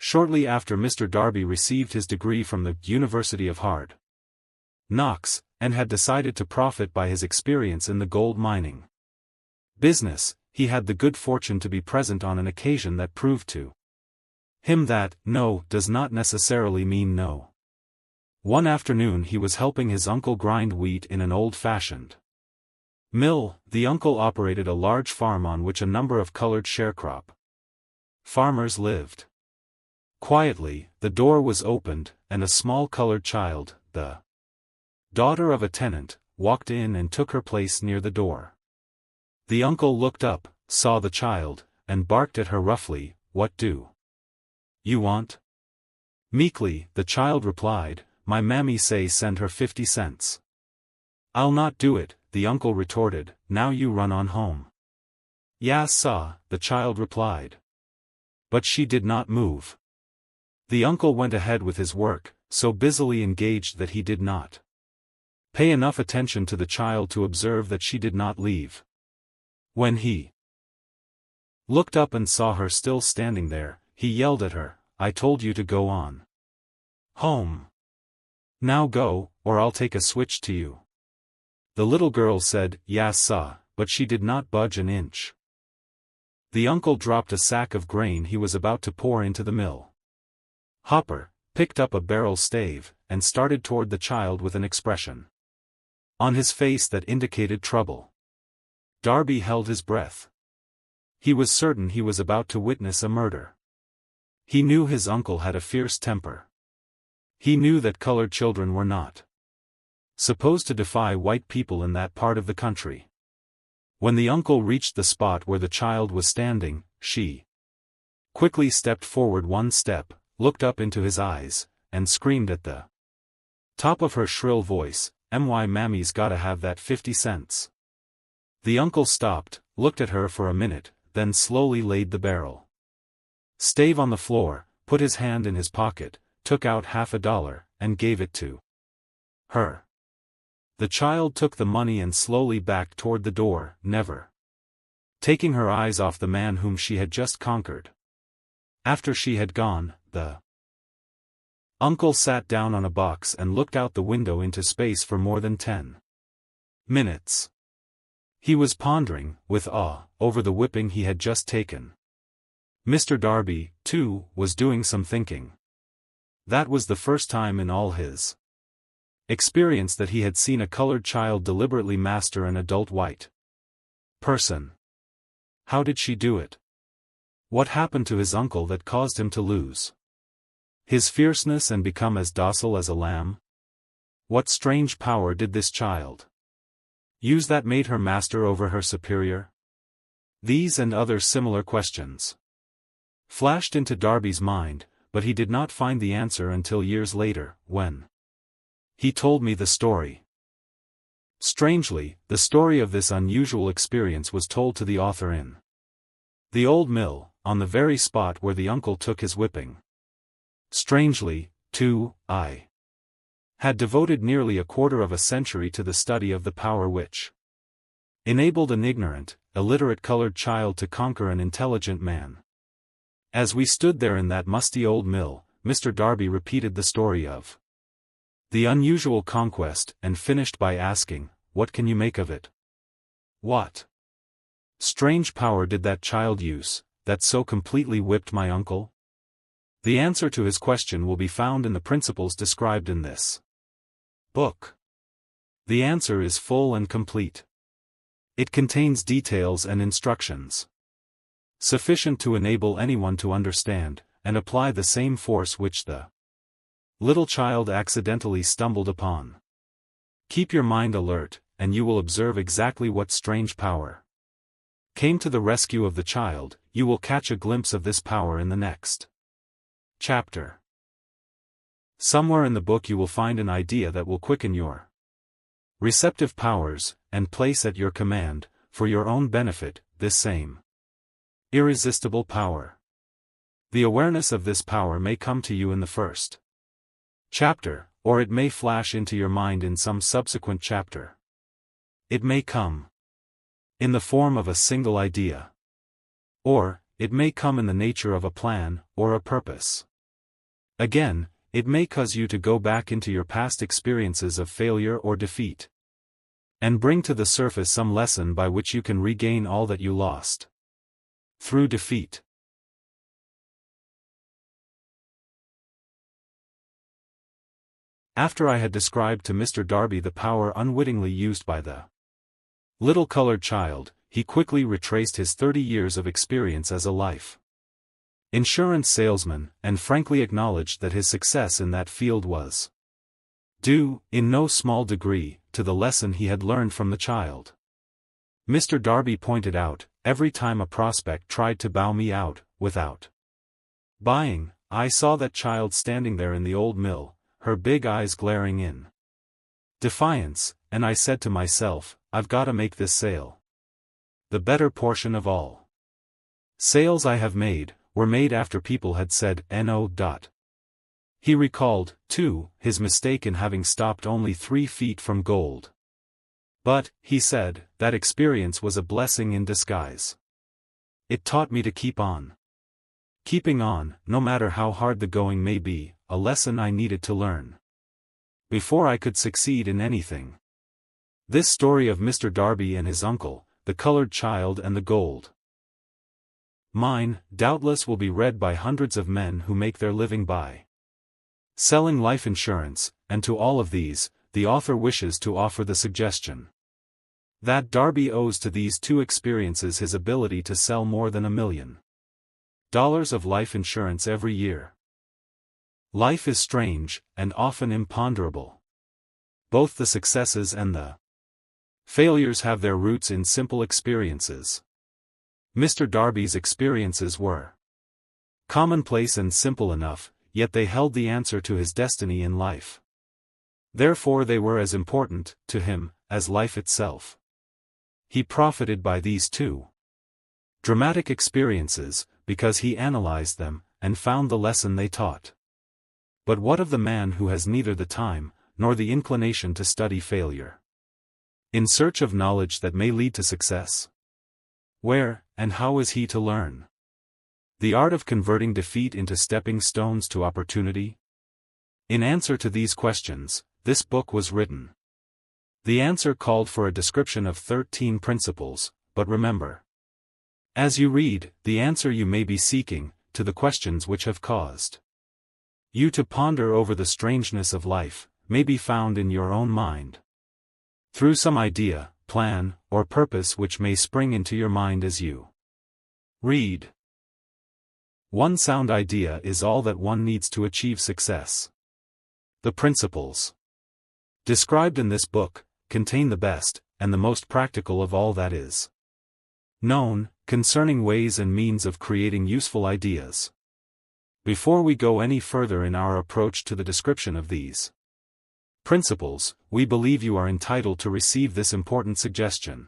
shortly after Mr. Darby received his degree from the University of Hard Knocks, and had decided to profit by his experience in the gold mining business, he had the good fortune to be present on an occasion that proved to him that no does not necessarily mean no. One afternoon he was helping his uncle grind wheat in an old-fashioned mill. The uncle operated a large farm on which a number of colored sharecrop farmers lived. Quietly, the door was opened, and a small colored child, the daughter of a tenant, walked in and took her place near the door. The uncle looked up, saw the child, and barked at her roughly, "What do you want?" Meekly, the child replied, "My mammy say send her 50 cents. "I'll not do it," the uncle retorted, "now you run on home." "Yas, sah," the child replied. But she did not move. The uncle went ahead with his work, so busily engaged that he did not pay enough attention to the child to observe that she did not leave. When he looked up and saw her still standing there, he yelled at her, "I told you to go on home. Now go, or I'll take a switch to you." The little girl said, "Yas, sah," but she did not budge an inch. The uncle dropped a sack of grain he was about to pour into the mill hopper, picked up a barrel stave, and started toward the child with an expression on his face that indicated trouble. Darby held his breath. He was certain he was about to witness a murder. He knew his uncle had a fierce temper. He knew that colored children were not supposed to defy white people in that part of the country. When the uncle reached the spot where the child was standing, she quickly stepped forward one step, looked up into his eyes, and screamed at the top of her shrill voice, "My mammy's gotta have that 50 cents. The uncle stopped, looked at her for a minute, then slowly laid the barrel stave on the floor, put his hand in his pocket, took out $50, and gave it to her. The child took the money and slowly backed toward the door, never taking her eyes off the man whom she had just conquered. After she had gone, the uncle sat down on a box and looked out the window into space for more than 10 minutes. He was pondering, with awe, over the whipping he had just taken. Mr. Darby, too, was doing some thinking. That was the first time in all his experience that he had seen a colored child deliberately master an adult white person. How did she do it? What happened to his uncle that caused him to lose his fierceness and become as docile as a lamb? What strange power did this child use that made her master over her superior? These and other similar questions flashed into Darby's mind, but he did not find the answer until years later, when he told me the story. Strangely, the story of this unusual experience was told to the author in the old mill, on the very spot where the uncle took his whipping. Strangely, too, I had devoted nearly a quarter of a century to the study of the power which enabled an ignorant, illiterate colored child to conquer an intelligent man. As we stood there in that musty old mill, Mr. Darby repeated the story of the unusual conquest, and finished by asking, "What can you make of it? What strange power did that child use, that so completely whipped my uncle?" The answer to his question will be found in the principles described in this book. The answer is full and complete. It contains details and instructions sufficient to enable anyone to understand and apply the same force which the little child accidentally stumbled upon. Keep your mind alert, and you will observe exactly what strange power came to the rescue of the child. You will catch a glimpse of this power in the next chapter. Somewhere in the book you will find an idea that will quicken your receptive powers, and place at your command, for your own benefit, this same irresistible power. The awareness of this power may come to you in the first chapter, or it may flash into your mind in some subsequent chapter. It may come in the form of a single idea. Or, it may come in the nature of a plan, or a purpose. Again, it may cause you to go back into your past experiences of failure or defeat, and bring to the surface some lesson by which you can regain all that you lost through defeat. After I had described to Mr. Darby the power unwittingly used by the little colored child, he quickly retraced his 30 years of experience as a life insurance salesman, and frankly acknowledged that his success in that field was due, in no small degree, to the lesson he had learned from the child. Mr. Darby pointed out, every time a prospect tried to bow me out, without buying, I saw that child standing there in the old mill, her big eyes glaring in defiance, and I said to myself, I've gotta make this sale. The better portion of all sales I have made, were made after people had said no. He recalled, too, his mistake in having stopped only 3 feet from gold. But, he said, that experience was a blessing in disguise. It taught me to keep on. Keeping on, no matter how hard the going may be, a lesson I needed to learn before I could succeed in anything. This story of Mr. Darby and his uncle, the colored child and the gold mine, doubtless will be read by hundreds of men who make their living by selling life insurance, and to all of these, the author wishes to offer the suggestion that Darby owes to these 2 experiences his ability to sell more than $1 million of life insurance every year. Life is strange, and often imponderable. Both the successes and the failures have their roots in simple experiences. Mr. Darby's experiences were commonplace and simple enough, yet they held the answer to his destiny in life. Therefore they were as important, to him, as life itself. He profited by these 2 dramatic experiences, because he analyzed them, and found the lesson they taught. But what of the man who has neither the time, nor the inclination to study failure in search of knowledge that may lead to success? Where, and how is he to learn the art of converting defeat into stepping stones to opportunity? In answer to these questions, this book was written. The answer called for a description of 13 principles, but remember, as you read, the answer you may be seeking, to the questions which have caused you to ponder over the strangeness of life, may be found in your own mind, through some idea, plan, or purpose which may spring into your mind as you read. One sound idea is all that one needs to achieve success. The principles described in this book contain the best, and the most practical of all that is known, concerning ways and means of creating useful ideas. Before we go any further in our approach to the description of these principles, we believe you are entitled to receive this important suggestion.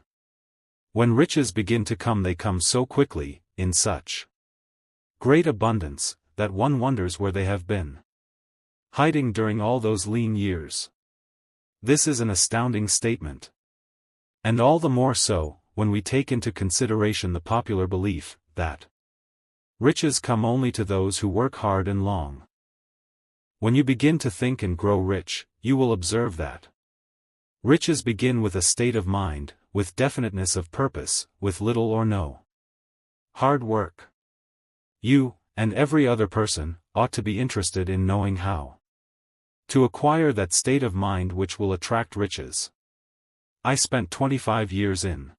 When riches begin to come, they come so quickly, in such great abundance, that one wonders where they have been hiding during all those lean years. This is an astounding statement. And all the more so, when we take into consideration the popular belief that riches come only to those who work hard and long. When you begin to think and grow rich, you will observe that riches begin with a state of mind, with definiteness of purpose, with little or no hard work. You, and every other person, ought to be interested in knowing how to acquire that state of mind which will attract riches. I spent 25 years in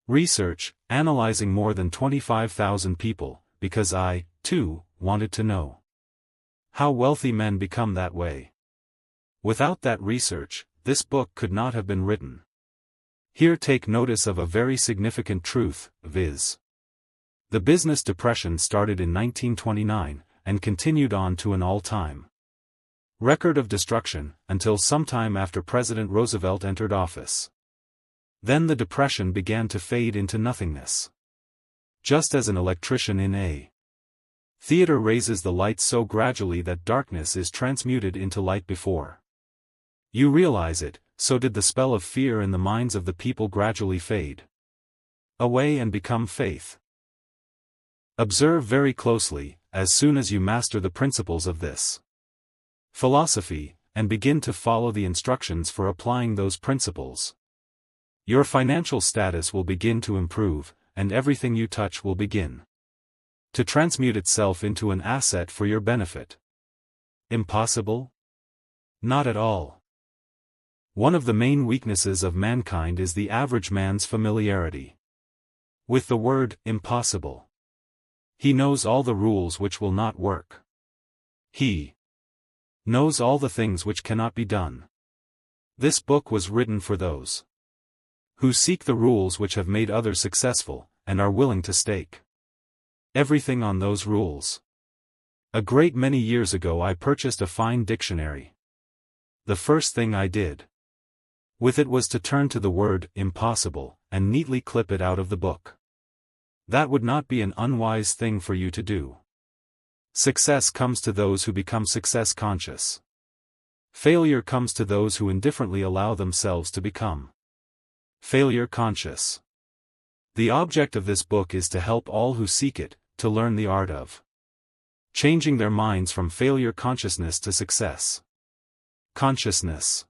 research, analyzing more than 25,000 people, because I, too, wanted to know how wealthy men become that way. Without that research, this book could not have been written. Here take notice of a very significant truth, viz. The business depression started in 1929, and continued on to an all-time record of destruction, until sometime after President Roosevelt entered office. Then the depression began to fade into nothingness. Just as an electrician in a theater raises the light so gradually that darkness is transmuted into light before you realize it, so did the spell of fear in the minds of the people gradually fade away and become faith. Observe very closely, as soon as you master the principles of this philosophy, and begin to follow the instructions for applying those principles, your financial status will begin to improve, and everything you touch will begin to transmute itself into an asset for your benefit. Impossible? Not at all. One of the main weaknesses of mankind is the average man's familiarity with the word impossible. He knows all the rules which will not work. He knows all the things which cannot be done. This book was written for those who seek the rules which have made others successful, and are willing to stake everything on those rules. A great many years ago I purchased a fine dictionary. The first thing I did with it was to turn to the word impossible, and neatly clip it out of the book. That would not be an unwise thing for you to do. Success comes to those who become success conscious. Failure comes to those who indifferently allow themselves to become failure conscious. The object of this book is to help all who seek it, to learn the art of changing their minds from failure consciousness to success consciousness.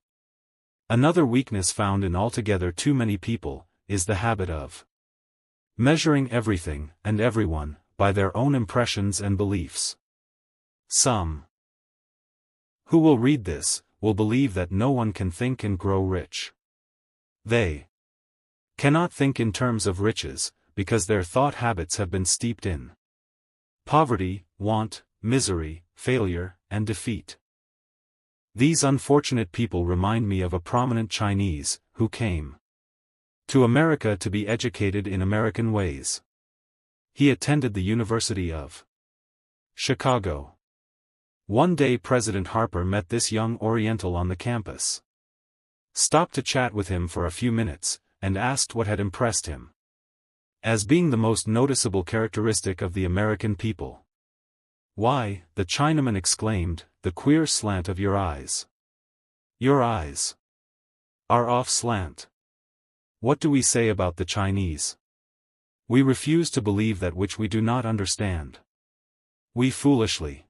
Another weakness found in altogether too many people is the habit of measuring everything and everyone by their own impressions and beliefs. Some who will read this will believe that no one can think and grow rich. They cannot think in terms of riches, because their thought habits have been steeped in poverty, want, misery, failure, and defeat. These unfortunate people remind me of a prominent Chinese, who came to America to be educated in American ways. He attended the University of Chicago. One day President Harper met this young Oriental on the campus, stopped to chat with him for a few minutes, and asked what had impressed him as being the most noticeable characteristic of the American people. "Why," the Chinaman exclaimed, "the queer slant of your eyes. Your eyes are off slant." What do we say about the Chinese? We refuse to believe that which we do not understand. We foolishly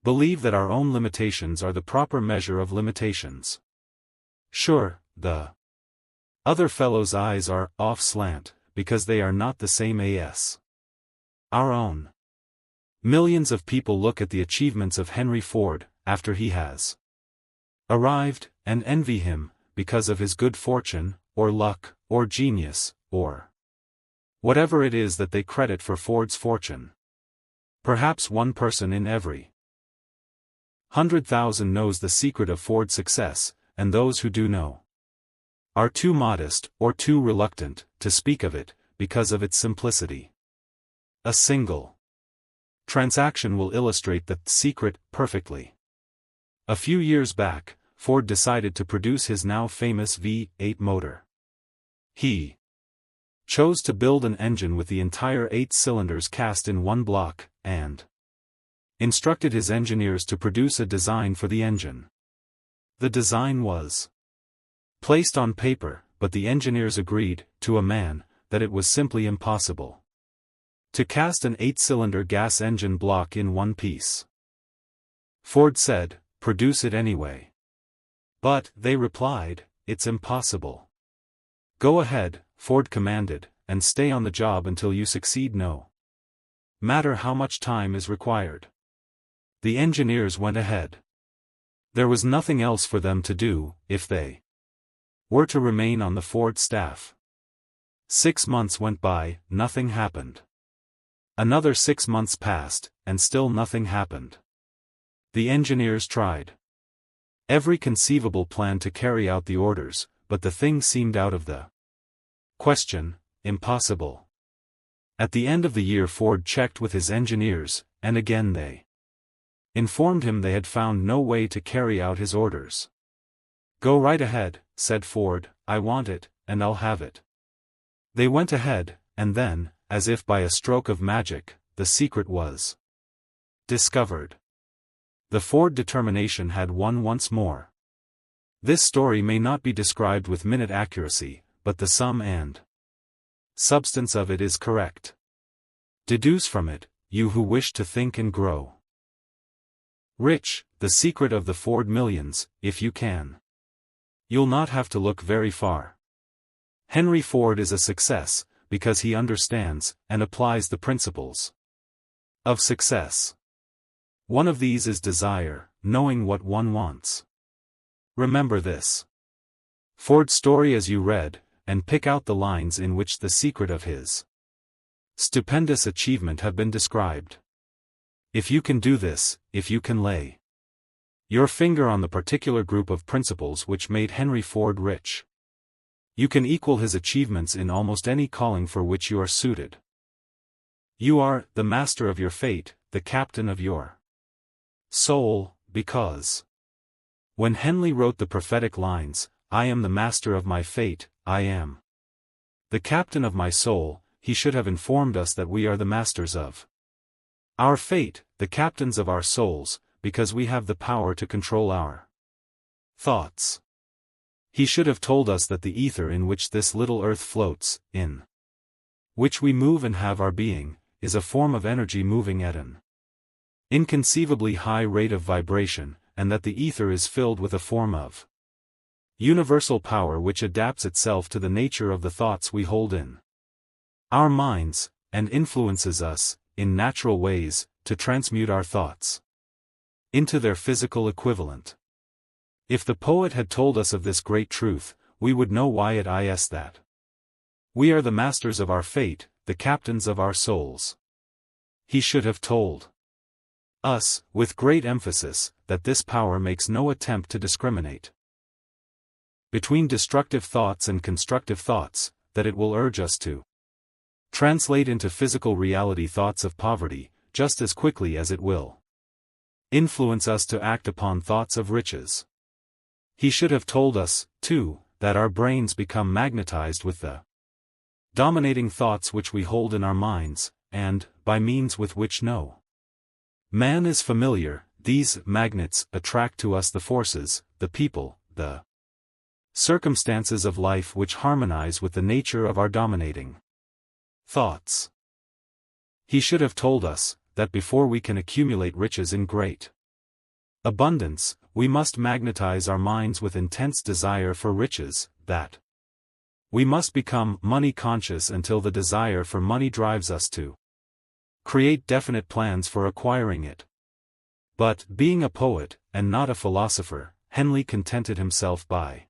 believe that our own limitations are the proper measure of limitations. Sure, the other fellow's eyes are off slant, because they are not the same as our own. Millions of people look at the achievements of Henry Ford, after he has arrived, and envy him, because of his good fortune, or luck, or genius, or whatever it is that they credit for Ford's fortune. Perhaps one person in every 100,000 knows the secret of Ford's success, and those who do know are too modest, or too reluctant, to speak of it, because of its simplicity. A single transaction will illustrate the secret perfectly. A few years back, Ford decided to produce his now famous V8 motor. He chose to build an engine with the entire 8 cylinders cast in one block, and instructed his engineers to produce a design for the engine. The design was placed on paper, but the engineers agreed, to a man, that it was simply impossible to cast an 8-cylinder gas engine block in one piece. Ford said, "Produce it anyway." But, they replied, "It's impossible." "Go ahead," Ford commanded, "and stay on the job until you succeed, no matter how much time is required." The engineers went ahead. There was nothing else for them to do, if they were to remain on the Ford staff. 6 months went by, nothing happened. Another 6 months passed, and still nothing happened. The engineers tried every conceivable plan to carry out the orders, but the thing seemed out of the question, impossible. At the end of the year Ford checked with his engineers, and again they informed him they had found no way to carry out his orders. "Go right ahead," said Ford, "I want it, and I'll have it." They went ahead, and then, as if by a stroke of magic, the secret was discovered. The Ford determination had won once more. This story may not be described with minute accuracy, but the sum and substance of it is correct. Deduce from it, you who wish to think and grow rich, the secret of the Ford millions, if you can. You'll not have to look very far. Henry Ford is a success, because he understands and applies the principles of success. One of these is desire, knowing what one wants. Remember this Ford's story as you read, and pick out the lines in which the secret of his stupendous achievement have been described. If you can do this, if you can lay your finger on the particular group of principles which made Henry Ford rich, you can equal his achievements in almost any calling for which you are suited. You are the master of your fate, the captain of your soul, because when Henley wrote the prophetic lines, "I am the master of my fate, I am the captain of my soul," he should have informed us that we are the masters of our fate, the captains of our souls, because we have the power to control our thoughts. He should have told us that the ether in which this little earth floats, in which we move and have our being, is a form of energy moving at an inconceivably high rate of vibration, and that the ether is filled with a form of universal power which adapts itself to the nature of the thoughts we hold in our minds, and influences us, in natural ways, to transmute our thoughts into their physical equivalent. If the poet had told us of this great truth, we would know why it is that we are the masters of our fate, the captains of our souls. He should have told us, with great emphasis, that this power makes no attempt to discriminate between destructive thoughts and constructive thoughts, that it will urge us to translate into physical reality thoughts of poverty, just as quickly as it will influence us to act upon thoughts of riches. He should have told us, too, that our brains become magnetized with the dominating thoughts which we hold in our minds, and, by means with which no man is familiar, these magnets attract to us the forces, the people, the circumstances of life which harmonize with the nature of our dominating thoughts. He should have told us that before we can accumulate riches in great abundance, we must magnetize our minds with intense desire for riches, that we must become money conscious until the desire for money drives us to create definite plans for acquiring it. But, being a poet, and not a philosopher, Henley contented himself by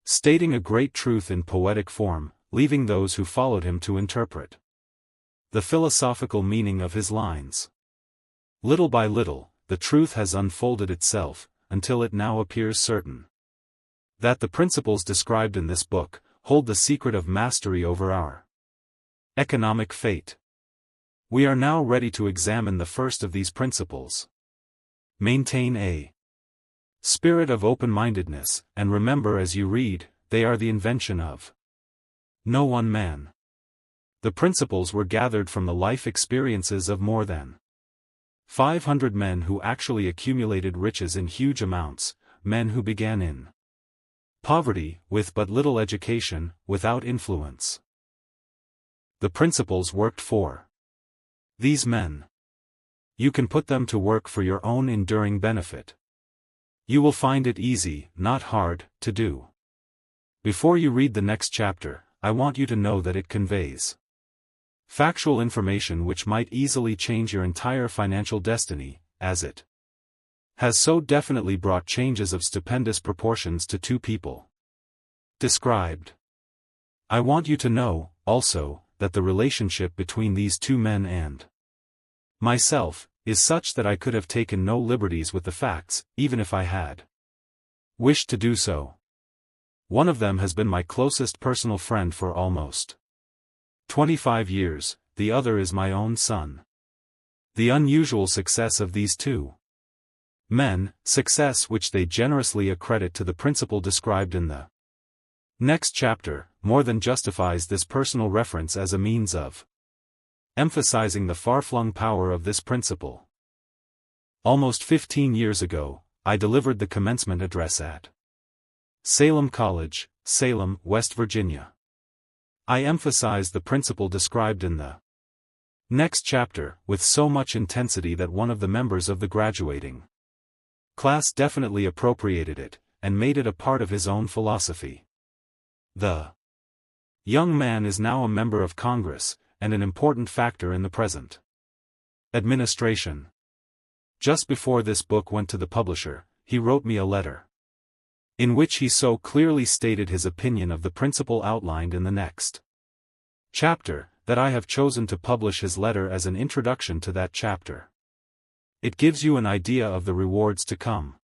stating a great truth in poetic form, leaving those who followed him to interpret the philosophical meaning of his lines. Little by little, the truth has unfolded itself, until it now appears certain that the principles described in this book hold the secret of mastery over our economic fate. We are now ready to examine the first of these principles. Maintain a spirit of open-mindedness, and remember as you read, they are the invention of no one man. The principles were gathered from the life experiences of more than 500 men who actually accumulated riches in huge amounts, men who began in poverty, with but little education, without influence. The principles worked for these men. You can put them to work for your own enduring benefit. You will find it easy, not hard, to do. Before you read the next chapter, I want you to know that it conveys factual information which might easily change your entire financial destiny, as it has so definitely brought changes of stupendous proportions to two people described. I want you to know, also, that the relationship between these two men and myself is such that I could have taken no liberties with the facts, even if I had wished to do so. One of them has been my closest personal friend for almost 25 years, the other is my own son. The unusual success of these two men, success which they generously accredit to the principle described in the next chapter, more than justifies this personal reference as a means of emphasizing the far-flung power of this principle. Almost 15 years ago, I delivered the commencement address at Salem College, Salem, West Virginia. I emphasized the principle described in the Next chapter, with so much intensity that one of the members of the graduating class definitely appropriated it, and made it a part of his own philosophy. The young man is now a member of Congress, and an important factor in the present administration. Just before this book went to the publisher, he wrote me a letter, in which he so clearly stated his opinion of the principle outlined in the next chapter, that I have chosen to publish his letter as an introduction to that chapter. It gives you an idea of the rewards to come.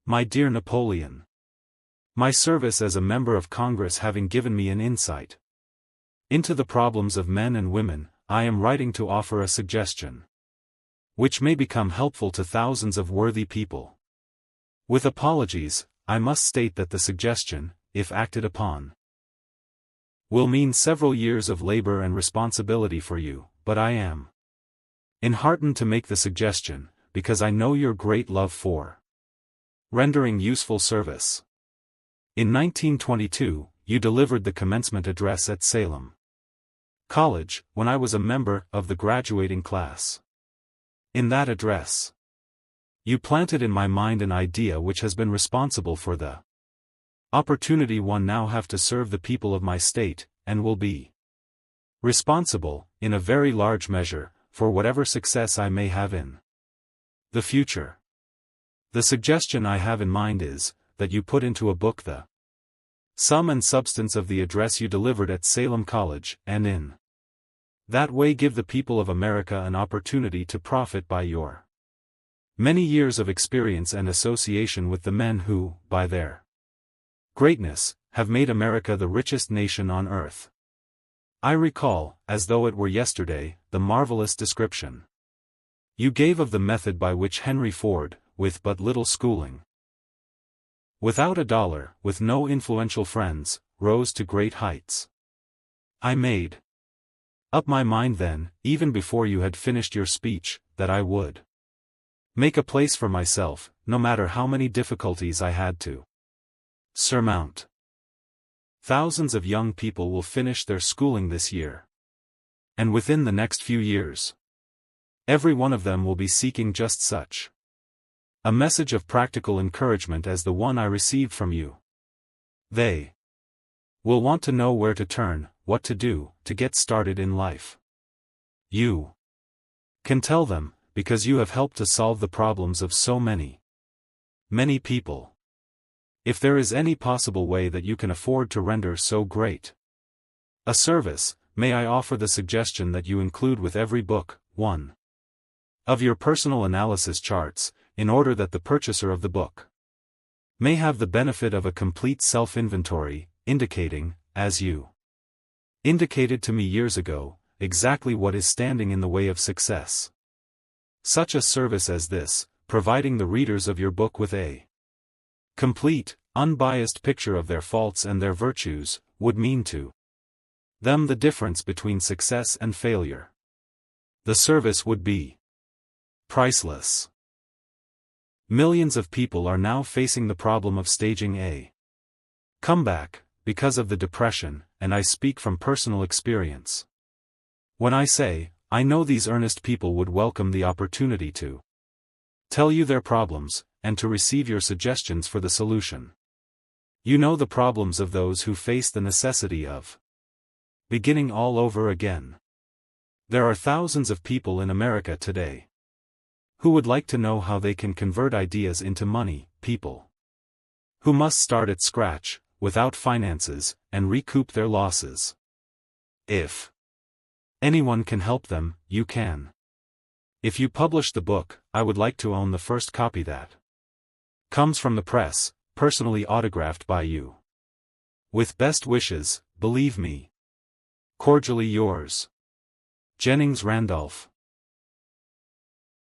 My dear Napoleon, my service as a member of Congress having given me an insight into the problems of men and women, I am writing to offer a suggestion, which may become helpful to thousands of worthy people. With apologies, I must state that the suggestion, if acted upon, will mean several years of labor and responsibility for you, but I am enheartened to make the suggestion, because I know your great love for rendering useful service. In 1922, you delivered the commencement address at Salem College, when I was a member of the graduating class. In that address, you planted in my mind an idea which has been responsible for the opportunity one now have to serve the people of my state, and will be responsible, in a very large measure, for whatever success I may have in the future. The suggestion I have in mind is, that you put into a book the sum and substance of the address you delivered at Salem College, and in that way give the people of America an opportunity to profit by your many years of experience and association with the men who, by their greatness, have made America the richest nation on earth. I recall, as though it were yesterday, the marvelous description you gave of the method by which Henry Ford, with but little schooling, without a dollar, with no influential friends, rose to great heights. I made up my mind then, even before you had finished your speech, that I would make a place for myself, no matter how many difficulties I had to surmount. Thousands of young people will finish their schooling this year, and within the next few years, every one of them will be seeking just such a message of practical encouragement as the one I received from you. They will want to know where to turn, what to do, to get started in life. You can tell them, because you have helped to solve the problems of so many people. If there is any possible way that you can afford to render so great a service, may I offer the suggestion that you include with every book, one of your personal analysis charts, in order that the purchaser of the book may have the benefit of a complete self-inventory, indicating, as you indicated to me years ago, exactly what is standing in the way of success. Such a service as this, providing the readers of your book with a complete, unbiased picture of their faults and their virtues, would mean to them the difference between success and failure. The service would be priceless. Millions of people are now facing the problem of staging a comeback, because of the depression, and I speak from personal experience when I say, I know these earnest people would welcome the opportunity to tell you their problems, and to receive your suggestions for the solution. You know the problems of those who face the necessity of beginning all over again. There are thousands of people in America today who would like to know how they can convert ideas into money, people who must start at scratch, without finances, and recoup their losses. If anyone can help them, you can. If you publish the book, I would like to own the first copy that comes from the press, personally autographed by you. With best wishes, believe me. Cordially yours, Jennings Randolph.